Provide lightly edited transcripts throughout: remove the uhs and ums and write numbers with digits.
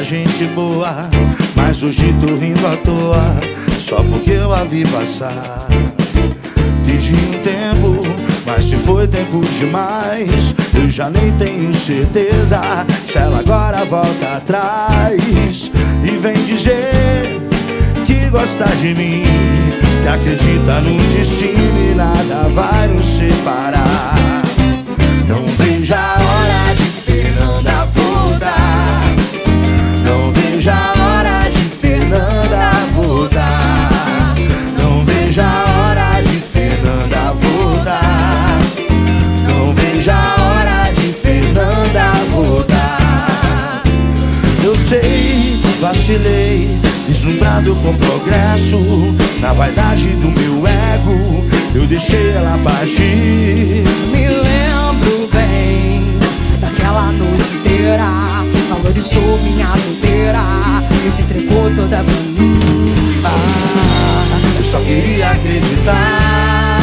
só gente boa, mas hoje tô rindo à toa, só porque eu a vi passar. Pedi um tempo, mas se foi tempo demais, eu já nem tenho certeza se ela agora volta atrás e vem dizer que gosta de mim, que acredita no destino e nada vai nos separar. Não vejo a hora de Fernanda voltar, não vejo a hora de Fernanda voltar, não vejo a hora de Fernanda voltar, não vejo a hora de Fernanda voltar. Eu sei, vacilei, deslumbrado com progresso, na vaidade do meu ego, eu deixei ela partir. Me lembro bem daquela noite inteira, valorizou minha doideira e se entregou toda pra mim. Eu só queria acreditar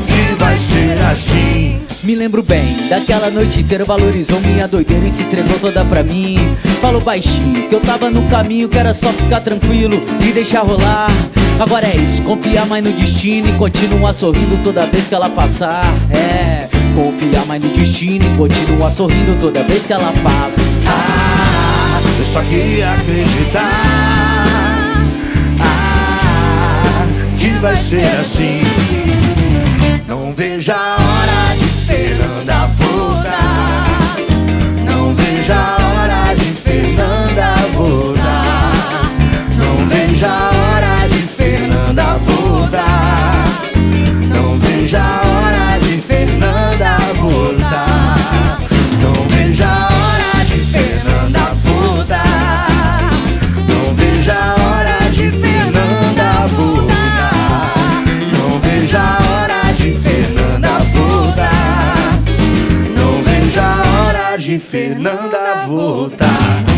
que vai ser assim. Me lembro bem daquela noite inteira, valorizou minha doideira e se entregou toda pra mim. Falou baixinho que eu tava no caminho, que era só ficar tranquilo e deixar rolar. Agora é isso, confiar mais no destino e continuar sorrindo toda vez que ela passar. É, confiar mais no destino e continuar sorrindo toda vez que ela passa. Eu só queria acreditar que vai ser assim. Não vejo a hora de Fernanda voltar, não vejo a hora de Fernanda voltar, não vejo a hora de Fernanda voltar, não vejo a hora de Fernanda voltar, não vejo a hora de Fernanda voltar, não vejo a hora de Fernanda voltar, não vejo a hora de Fernanda voltar, não vejo a hora de Fernanda voltar.